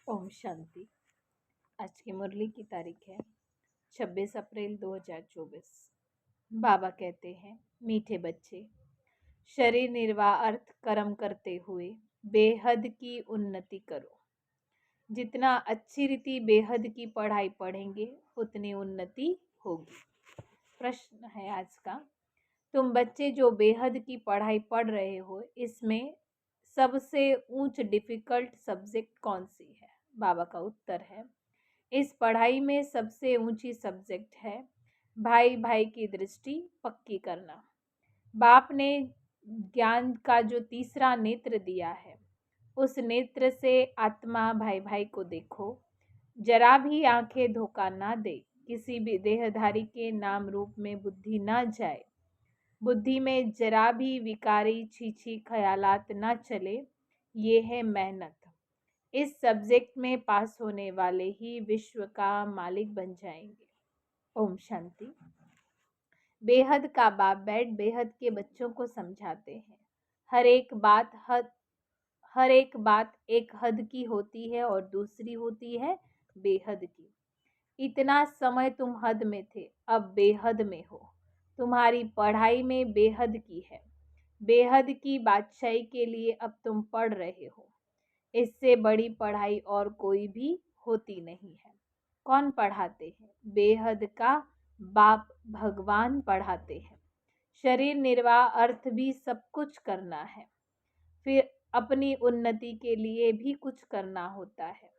ओम शांति। आज की मुरली की तारीख है 26 अप्रैल 2024। बाबा कहते हैं, मीठे बच्चे, शरीर निर्वाह अर्थ कर्म करते हुए बेहद की उन्नति करो। जितना अच्छी रीति बेहद की पढ़ाई पढ़ेंगे उतनी उन्नति होगी। प्रश्न है आज का, तुम बच्चे जो बेहद की पढ़ाई पढ़ रहे हो, इसमें सबसे ऊंच डिफिकल्ट सब्जेक्ट कौन सी है? बाबा का उत्तर है, इस पढ़ाई में सबसे ऊंची सब्जेक्ट है भाई भाई की दृष्टि पक्की करना। बाप ने ज्ञान का जो तीसरा नेत्र दिया है, उस नेत्र से आत्मा भाई भाई को देखो। जरा भी आंखें धोखा ना दे, किसी भी देहधारी के नाम रूप में बुद्धि ना जाए, बुद्धि में जरा भी विकारी छीछी ख्यालात ना चले। ये है मेहनत। इस सब्जेक्ट में पास होने वाले ही विश्व का मालिक बन जाएंगे। ओम शांति। बेहद का बाप बैठ बेहद के बच्चों को समझाते हैं, हर एक बात एक हद की होती है और दूसरी होती है बेहद की। इतना समय तुम हद में थे, अब बेहद में हो। तुम्हारी पढ़ाई में बेहद की है। बेहद की बादशाही के लिए अब तुम पढ़ रहे हो। इससे बड़ी पढ़ाई और कोई भी होती नहीं है। कौन पढ़ाते हैं? बेहद का बाप भगवान पढ़ाते हैं। शरीर निर्वाह अर्थ भी सब कुछ करना है, फिर अपनी उन्नति के लिए भी कुछ करना होता है।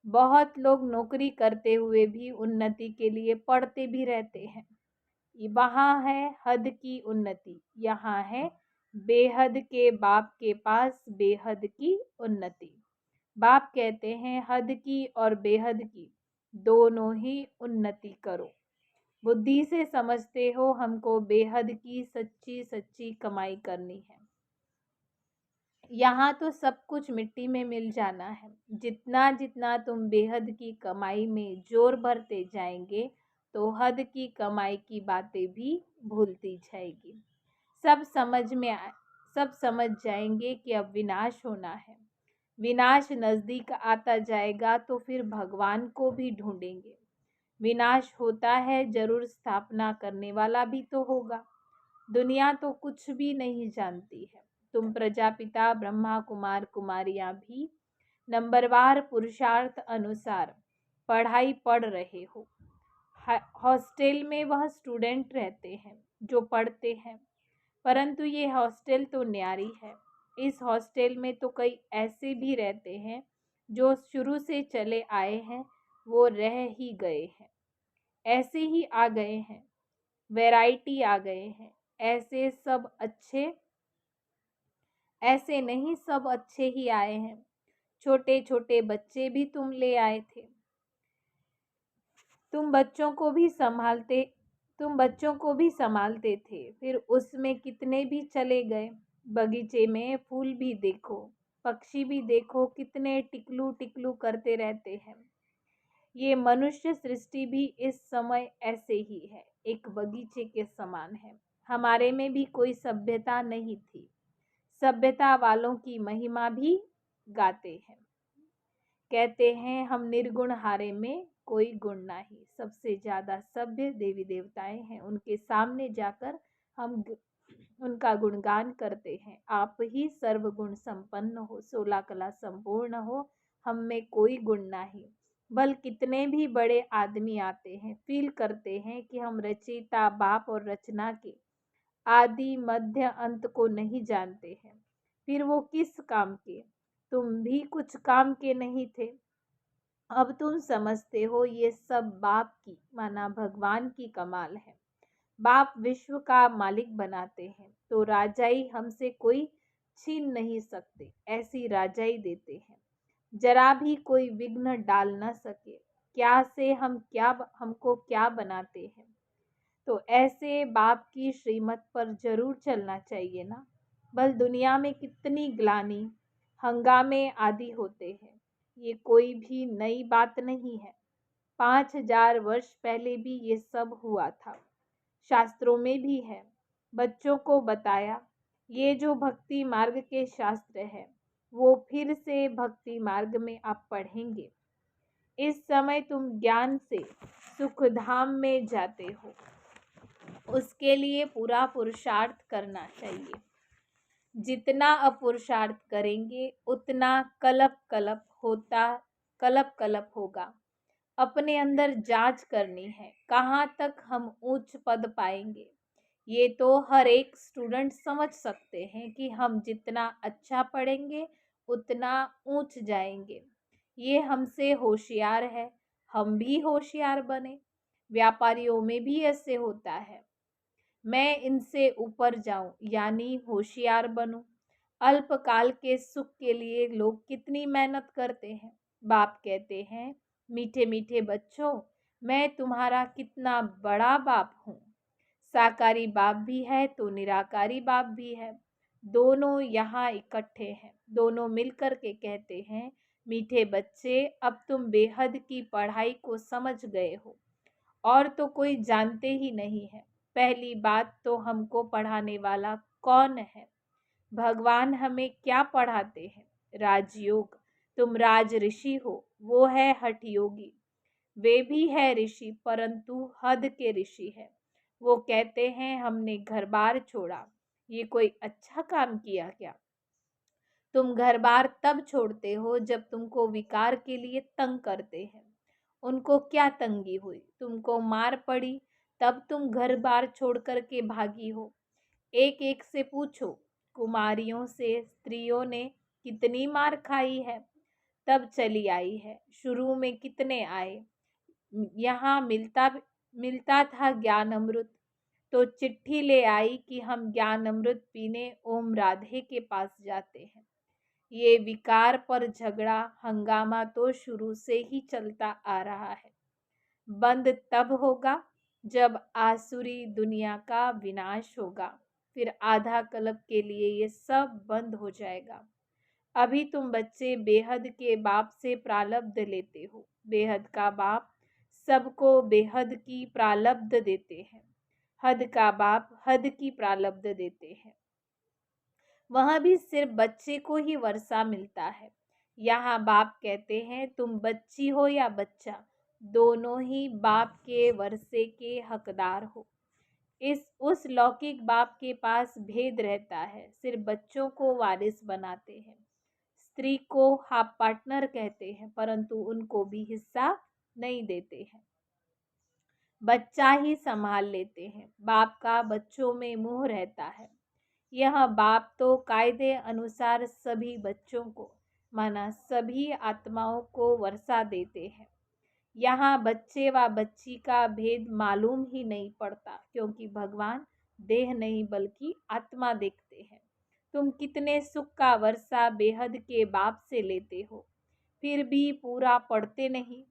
बहुत लोग नौकरी करते हुए भी उन्नति के लिए पढ़ते भी रहते हैं। वहाँ है हद की उन्नति, यहाँ है बेहद के बाप के पास बेहद की उन्नति। बाप कहते हैं, हद की और बेहद की दोनों ही उन्नति करो। बुद्धि से समझते हो हमको बेहद की सच्ची सच्ची कमाई करनी है। यहाँ तो सब कुछ मिट्टी में मिल जाना है। जितना जितना तुम बेहद की कमाई में जोर भरते जाएंगे, तो हद की कमाई की बातें भी भूलती जाएगी। सब समझ जाएंगे कि अब विनाश होना है। विनाश नजदीक आता जाएगा तो फिर भगवान को भी ढूंढेंगे। विनाश होता है, जरूर स्थापना करने वाला भी तो होगा। दुनिया तो कुछ भी नहीं जानती है। तुम प्रजापिता ब्रह्मा कुमार कुमारियां भी नंबरवार पुरुषार्थ अनुसार पढ़ाई पढ़ रहे हो। हॉस्टल में वह स्टूडेंट रहते हैं जो पढ़ते हैं, परंतु ये हॉस्टल तो न्यारी है। इस हॉस्टल में तो कई ऐसे भी रहते हैं जो शुरू से चले आए हैं, वो रह ही गए हैं, ऐसे ही आ गए हैं, वैरायटी आ गए हैं। ऐसे नहीं सब अच्छे ही आए हैं। छोटे छोटे बच्चे भी तुम ले आए थे। तुम बच्चों को भी संभालते थे, फिर उसमें कितने भी चले गए। बगीचे में फूल भी देखो, पक्षी भी देखो, कितने टिकलू टिकलू करते रहते हैं। ये मनुष्य सृष्टि भी इस समय ऐसे ही है, एक बगीचे के समान है। हमारे में भी कोई सभ्यता नहीं थी। सभ्यता वालों की महिमा भी गाते हैं। कहते हैं, हम निर्गुण हारे में कोई गुण नहीं। सबसे ज्यादा सभ्य देवी देवताएं हैं, उनके सामने जाकर हम उनका गुणगान करते हैं। आप ही सर्वगुण संपन्न हो, 16 कला संपूर्ण हो, हम में कोई गुण नहीं। बल कितने भी बड़े आदमी आते हैं, फील करते हैं कि हम रचयिता बाप और रचना के आदि मध्य अंत को नहीं जानते हैं। फिर वो किस काम के? तुम भी कुछ काम के नहीं थे। अब तुम समझते हो ये सब बाप की माना भगवान की कमाल है। बाप विश्व का मालिक बनाते हैं तो राजाई हमसे कोई छीन नहीं सकते, ऐसी राजाई देते हैं जरा भी कोई विघ्न डाल न सके। क्या से हमको क्या बनाते हैं, तो ऐसे बाप की श्रीमत पर जरूर चलना चाहिए ना। बल दुनिया में कितनी ग्लानि हंगामे आदि होते हैं, ये कोई भी नई बात नहीं है। 5000 वर्ष पहले भी ये सब हुआ था, शास्त्रों में भी है। बच्चों को बताया, ये जो भक्ति मार्ग के शास्त्र है, वो फिर से भक्ति मार्ग में आप पढ़ेंगे। इस समय तुम ज्ञान से सुख धाम में जाते हो, उसके लिए पूरा पुरुषार्थ करना चाहिए। जितना अपुरुषार्थ करेंगे उतना कलप कलप होगा। अपने अंदर जांच करनी है, कहाँ तक हम उच्च पद पाएंगे। ये तो हर एक स्टूडेंट समझ सकते हैं कि हम जितना अच्छा पढ़ेंगे उतना ऊंच जाएंगे। ये हमसे होशियार है, हम भी होशियार बने। व्यापारियों में भी ऐसे होता है। मैं इनसे ऊपर जाऊं यानी होशियार बनूं। अल्पकाल के सुख के लिए लोग कितनी मेहनत करते हैं। बाप कहते हैं, मीठे मीठे बच्चों, मैं तुम्हारा कितना बड़ा बाप हूँ। साकारी बाप भी है तो निराकारी बाप भी है। दोनों यहाँ इकट्ठे हैं। दोनों मिलकर के कहते हैं, मीठे बच्चे, अब तुम बेहद की पढ़ाई को समझ गए हो और तो कोई जानते ही नहीं है। पहली बात तो हमको पढ़ाने वाला कौन है? भगवान हमें क्या पढ़ाते हैं? राजयोग। तुम राज ऋषि हो, वो है हठ योगी। वे भी है ऋषि परंतु हद के ऋषि है। वो कहते हैं हमने घर बार छोड़ा, ये कोई अच्छा काम किया क्या? तुम घर बार तब छोड़ते हो जब तुमको विकार के लिए तंग करते हैं। उनको क्या तंगी हुई? तुमको मार पड़ी तब तुम घर बार छोड़ कर के भागी हो। एक एक से पूछो, कुमारियों से स्त्रियों ने कितनी मार खाई है तब चली आई है। शुरू में कितने आए। यहाँ मिलता था ज्ञान अमृत, तो चिट्ठी ले आई कि हम ज्ञान अमृत पीने ओम राधे के पास जाते हैं। ये विकार पर झगड़ा हंगामा तो शुरू से ही चलता आ रहा है। बंद तब होगा जब आसुरी दुनिया का विनाश होगा। फिर आधा कल्प के लिए ये सब बंद हो जाएगा। अभी तुम बच्चे बेहद के बाप से प्रालब्ध लेते हो। बेहद का बाप सबको बेहद की प्रालब्ध देते हैं। हद का बाप हद की प्रालब्ध देते हैं। वहां भी सिर्फ बच्चे को ही वर्षा मिलता है। यहाँ बाप कहते हैं, तुम बच्ची हो या बच्चा, दोनों ही बाप के वर्षे के हकदार हो। इस उस लौकिक बाप के पास भेद रहता है, सिर्फ बच्चों को वारिस बनाते हैं। स्त्री को हाफ पार्टनर कहते हैं परंतु उनको भी हिस्सा नहीं देते हैं। बच्चा ही संभाल लेते हैं। बाप का बच्चों में मोह रहता है। यह बाप तो कायदे अनुसार सभी बच्चों को माना सभी आत्माओं को वर्षा देते हैं। यहाँ बच्चे व बच्ची का भेद मालूम ही नहीं पड़ता, क्योंकि भगवान देह नहीं बल्कि आत्मा देखते हैं। तुम कितने सुख का वर्षा बेहद के बाप से लेते हो, फिर भी पूरा पढ़ते नहीं,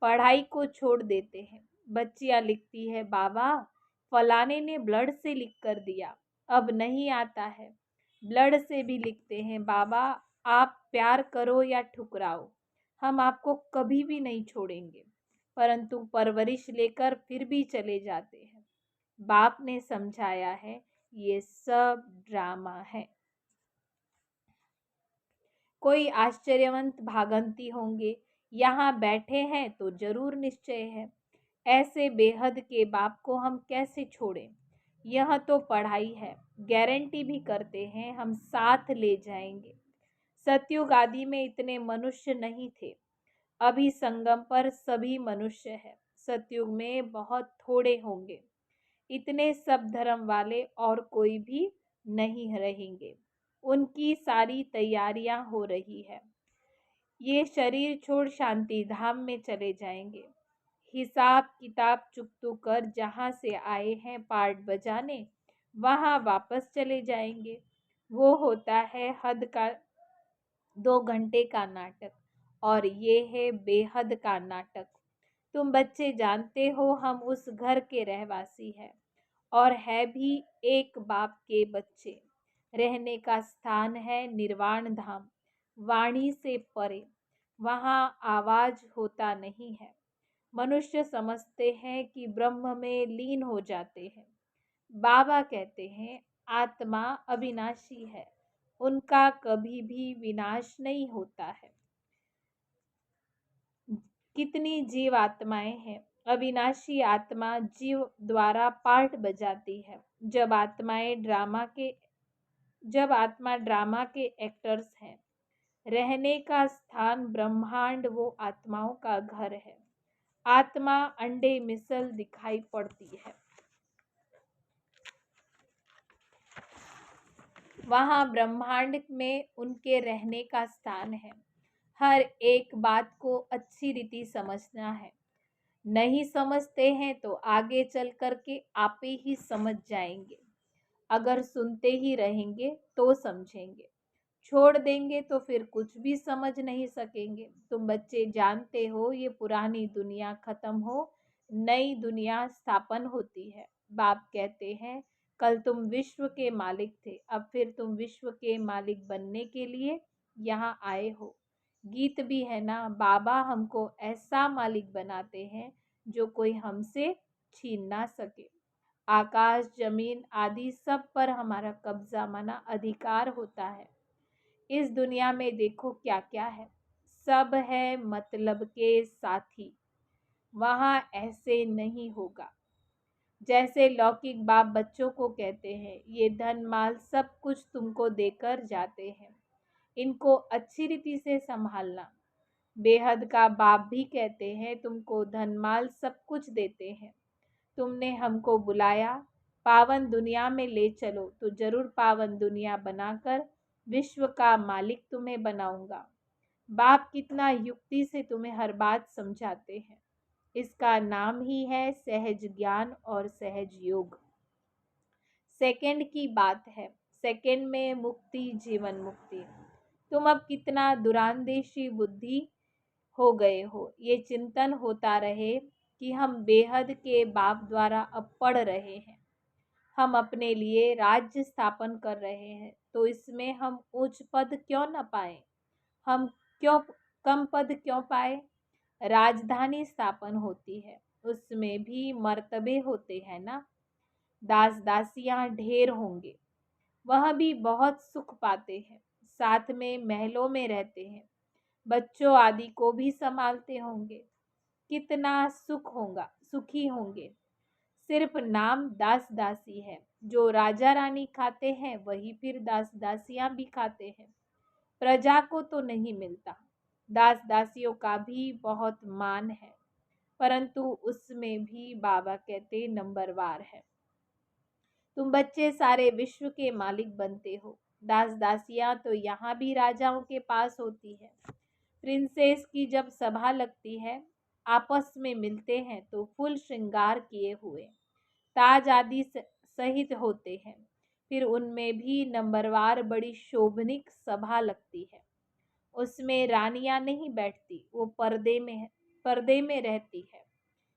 पढ़ाई को छोड़ देते हैं। बच्चियां लिखती है, बाबा फलाने ने ब्लड से लिख कर दिया, अब नहीं आता है। ब्लड से भी लिखते हैं, बाबा आप प्यार करो या ठुकराओ, हम आपको कभी भी नहीं छोड़ेंगे। परंतु परवरिश लेकर फिर भी चले जाते हैं। बाप ने समझाया है, ये सब ड्रामा है। कोई आश्चर्यवंत भागंती होंगे, यहाँ बैठे हैं तो जरूर निश्चय है। ऐसे बेहद के बाप को हम कैसे छोड़ें? यह तो पढ़ाई है, गारंटी भी करते हैं हम साथ ले जाएंगे। सतयुग आदि में इतने मनुष्य नहीं थे, अभी संगम पर सभी मनुष्य है। सतयुग में बहुत थोड़े होंगे, इतने सब धर्म वाले और कोई भी नहीं रहेंगे। उनकी सारी तैयारियां हो रही है। ये शरीर छोड़ शांति धाम में चले जाएंगे। हिसाब किताब चुकतू कर जहाँ से आए हैं पार्ट बजाने, वहाँ वापस चले जाएंगे। वो होता है हद का 2 घंटे का नाटक और ये है बेहद का नाटक। तुम बच्चे जानते हो हम उस घर के रहवासी हैं और है भी एक बाप के बच्चे। रहने का स्थान है निर्वाण धाम, वाणी से परे। वहाँ आवाज होता नहीं है। मनुष्य समझते हैं कि ब्रह्म में लीन हो जाते हैं। बाबा कहते हैं आत्मा अविनाशी है, उनका कभी भी विनाश नहीं होता है। कितनी जीव आत्माएं हैं। अविनाशी आत्मा जीव द्वारा पार्ट बजाती है। जब आत्मा ड्रामा के एक्टर्स हैं। रहने का स्थान ब्रह्मांड वो आत्माओं का घर है। आत्मा अंडे मिसल दिखाई पड़ती है। वहाँ ब्रह्मांड में उनके रहने का स्थान है। हर एक बात को अच्छी रीति समझना है। नहीं समझते हैं तो आगे चल कर के आप ही समझ जाएंगे। अगर सुनते ही रहेंगे तो समझेंगे। छोड़ देंगे तो फिर कुछ भी समझ नहीं सकेंगे। तुम बच्चे जानते हो ये पुरानी दुनिया खत्म हो, नई दुनिया स्थापन होती है। बाप कहते हैं कल तुम विश्व के मालिक थे, अब फिर तुम विश्व के मालिक बनने के लिए यहाँ आए हो। गीत भी है ना, बाबा हमको ऐसा मालिक बनाते हैं जो कोई हमसे छीन ना सके। आकाश, जमीन आदि सब पर हमारा कब्जा माना अधिकार होता है। इस दुनिया में देखो क्या क्या है, सब है मतलब के साथी। वहाँ ऐसे नहीं होगा। जैसे लौकिक बाप बच्चों को कहते हैं ये धन माल सब कुछ तुमको देकर जाते हैं, इनको अच्छी रीति से संभालना। बेहद का बाप भी कहते हैं तुमको धन माल सब कुछ देते हैं, तुमने हमको बुलाया, पावन दुनिया में ले चलो तो जरूर पावन दुनिया बनाकर विश्व का मालिक तुम्हें बनाऊंगा। बाप कितना युक्ति से तुम्हें हर बात समझाते हैं। इसका नाम ही है सहज ज्ञान और सहज योग। सेकंड की बात है, सेकंड में मुक्ति, जीवन मुक्ति। तुम अब कितना दुरांदेशी बुद्धि हो गए हो। ये चिंतन होता रहे कि हम बेहद के बाप द्वारा अब पढ़ रहे हैं, हम अपने लिए राज्य स्थापन कर रहे हैं, तो इसमें हम उच्च पद क्यों न पाए, हम क्यों कम पद क्यों पाए। राजधानी स्थापन होती है, उसमें भी मर्तबे होते हैं ना। दास दासियां ढेर होंगे, वह भी बहुत सुख पाते हैं, साथ में महलों में रहते हैं, बच्चों आदि को भी संभालते होंगे। कितना सुख होगा, सुखी होंगे। सिर्फ नाम दास दासी है। जो राजा रानी खाते हैं वही फिर दास दासियां भी खाते हैं, प्रजा को तो नहीं मिलता। दास दासियों का भी बहुत मान है, परंतु उसमें भी बाबा कहते नंबरवार है। तुम बच्चे सारे विश्व के मालिक बनते हो। दास दासियां तो यहाँ भी राजाओं के पास होती है। प्रिंसेस की जब सभा लगती है, आपस में मिलते हैं तो फुल श्रृंगार किए हुए ताज आदि सहित होते हैं। फिर उनमें भी नंबरवार बड़ी शोभनिक सभा लगती है। उसमें रानियां नहीं बैठती, वो पर्दे में रहती है।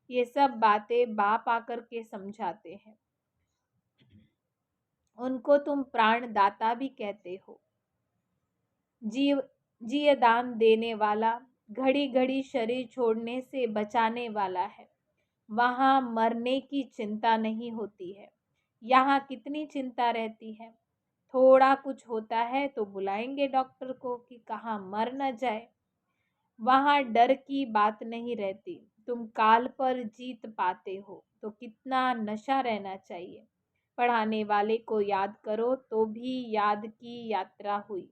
ये सब बातें बाप आकर के समझाते हैं। उनको तुम प्राण दाता भी कहते हो। जीव जीवदान देने वाला, घड़ी घड़ी शरीर छोड़ने से बचाने वाला है। वहाँ मरने की चिंता नहीं होती है। यहाँ कितनी चिंता रहती है। थोड़ा कुछ होता है तो बुलाएंगे डॉक्टर को कि कहाँ मर न जाए। वहाँ डर की बात नहीं रहती। तुम काल पर जीत पाते हो तो कितना नशा रहना चाहिए। पढ़ाने वाले को याद करो तो भी याद की यात्रा हुई।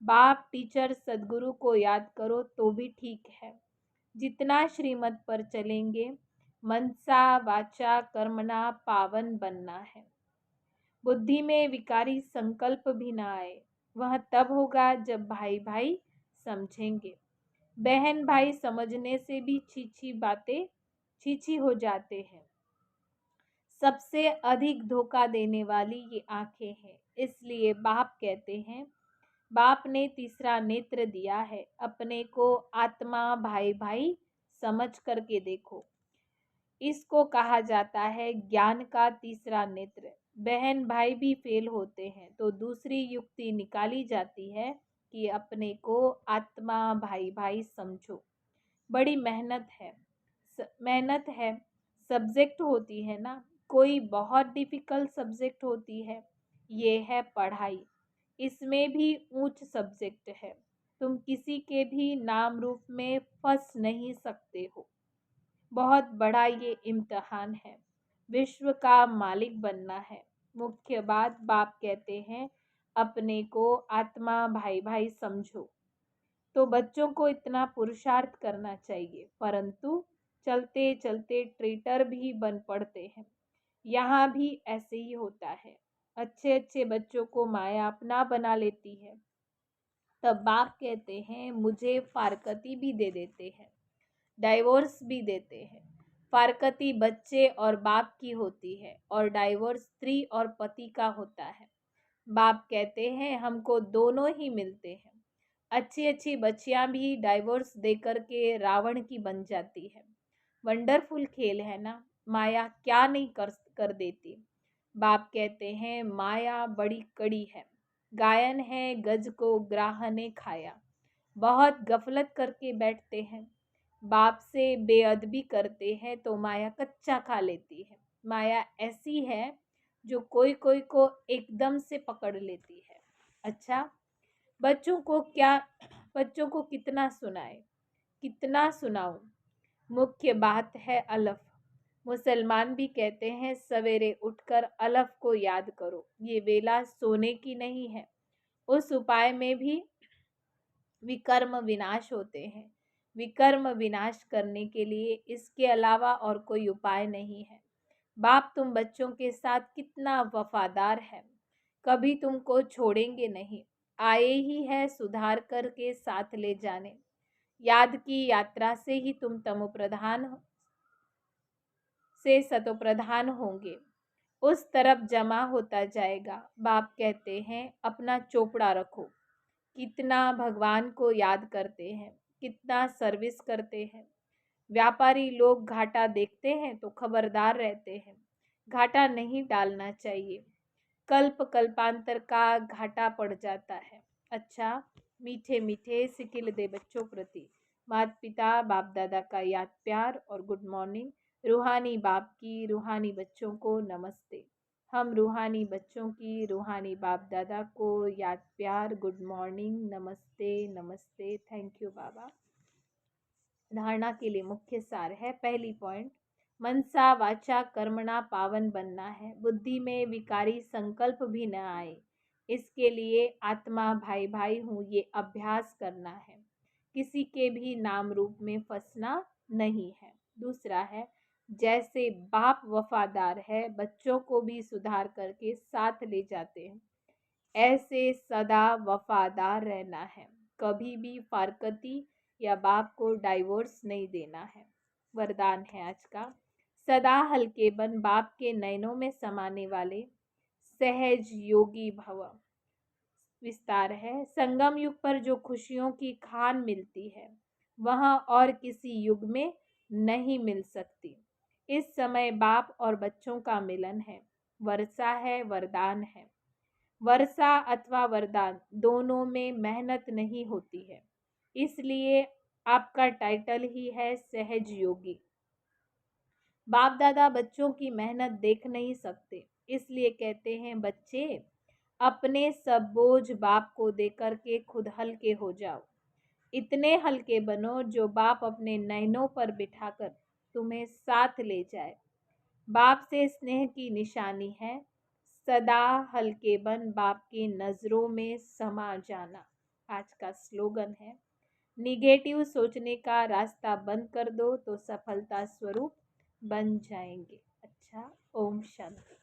बाप टीचर सदगुरु को याद करो तो भी ठीक है। जितना श्रीमत पर चलेंगे, मनसा वाचा कर्मणा पावन बनना है। बुद्धि में विकारी संकल्प भी ना आए। वह तब होगा जब भाई भाई समझेंगे। बहन भाई समझने से भी छीछी बातें छीछी हो जाते हैं। सबसे अधिक धोखा देने वाली ये आंखें हैं। इसलिए बाप कहते हैं, बाप ने तीसरा नेत्र दिया है, अपने को आत्मा भाई भाई समझ करके देखो। इसको कहा जाता है ज्ञान का तीसरा नेत्र। बहन भाई भी फेल होते हैं तो दूसरी युक्ति निकाली जाती है कि अपने को आत्मा भाई भाई समझो। बड़ी मेहनत है। सब्जेक्ट होती है ना, कोई बहुत डिफिकल्ट सब्जेक्ट होती है। ये है पढ़ाई। इसमें भी ऊंच सब्जेक्ट है। तुम किसी के भी नाम रूप में फंस नहीं सकते हो। बहुत बड़ा ये इम्तिहान है। विश्व का मालिक बनना है। मुख्य बात, बाप कहते हैं अपने को आत्मा भाई भाई समझो। तो बच्चों को इतना पुरुषार्थ करना चाहिए, परंतु चलते चलते ट्रेटर भी बन पड़ते हैं। यहाँ भी ऐसे ही होता है। अच्छे अच्छे बच्चों को माया अपना बना लेती है। तब बाप कहते हैं मुझे फारकती भी दे देते हैं, डाइवोर्स भी देते हैं। फारकती बच्चे और बाप की होती है और डाइवोर्स स्त्री और पति का होता है। बाप कहते हैं हमको दोनों ही मिलते हैं। अच्छी अच्छी बच्चियां भी डाइवोर्स देकर के रावण की बन जाती है। वंडरफुल खेल है ना, माया क्या नहीं कर देती। बाप कहते हैं माया बड़ी कड़ी है। गायन है गज को ग्राह ने खाया। बहुत गफलत करके बैठते हैं। बाप से बेअदबी करते हैं तो माया कच्चा खा लेती है। माया ऐसी है जो कोई कोई को एकदम से पकड़ लेती है। अच्छा, बच्चों को कितना सुनाए, कितना सुनाऊं। मुख्य बात है अलफ। मुसलमान भी कहते हैं सवेरे उठकर अलफ को याद करो। ये वेला सोने की नहीं है। उस उपाय में भी विकर्म विनाश होते हैं। विकर्म विनाश करने के लिए इसके अलावा और कोई उपाय नहीं है। बाप तुम बच्चों के साथ कितना वफादार है। कभी तुमको छोड़ेंगे नहीं। आए ही है सुधार करके साथ ले जाने। याद की यात्रा से ही तुम तमोप्रधान से सतोप्रधान होंगे। उस तरफ जमा होता जाएगा। बाप कहते हैं अपना चोपड़ा रखो। कितना भगवान को याद करते हैं, कितना सर्विस करते हैं। व्यापारी लोग घाटा देखते हैं तो खबरदार रहते हैं। घाटा नहीं डालना चाहिए। कल्प कल्पांतर का घाटा पड़ जाता है। अच्छा, मीठे मीठे सिकिल दे बच्चों प्रति माता पिता बाप दादा का याद प्यार और गुड मॉर्निंग। रूहानी बाप की रूहानी बच्चों को नमस्ते। हम रूहानी बच्चों की रूहानी बाप दादा को याद प्यार गुड मॉर्निंग, नमस्ते नमस्ते। थैंक यू बाबा। धारणा के लिए मुख्य सार है। पहली पॉइंट, मनसा वाचा कर्मणा पावन बनना है। बुद्धि में विकारी संकल्प भी न आए, इसके लिए आत्मा भाई भाई हूँ ये अभ्यास करना है। किसी के भी नाम रूप में फंसना नहीं है। दूसरा है, जैसे बाप वफादार है बच्चों को भी सुधार करके साथ ले जाते हैं, ऐसे सदा वफादार रहना है। कभी भी फारकती या बाप को डाइवोर्स नहीं देना है। वरदान है आज का, सदा हल्के बन बाप के नयनों में समाने वाले सहज योगी भव। विस्तार है, संगम युग पर जो खुशियों की खान मिलती है वह और किसी युग में नहीं मिल सकती। इस समय बाप और बच्चों का मिलन है। वर्षा है, वरदान है। वर्षा अथवा वरदान दोनों में मेहनत नहीं होती है, इसलिए आपका टाइटल ही है सहज योगी। बाप दादा बच्चों की मेहनत देख नहीं सकते, इसलिए कहते हैं बच्चे अपने सब बोझ बाप को देकर के खुद हल्के हो जाओ। इतने हल्के बनो जो बाप अपने नैनों पर बिठाकर तुम्हें साथ ले जाए। बाप से स्नेह की निशानी है सदा हल्के बन बाप की नजरों में समा जाना। आज का स्लोगन है, निगेटिव सोचने का रास्ता बंद कर दो तो सफलता स्वरूप बन जाएंगे। अच्छा, ओम शांति।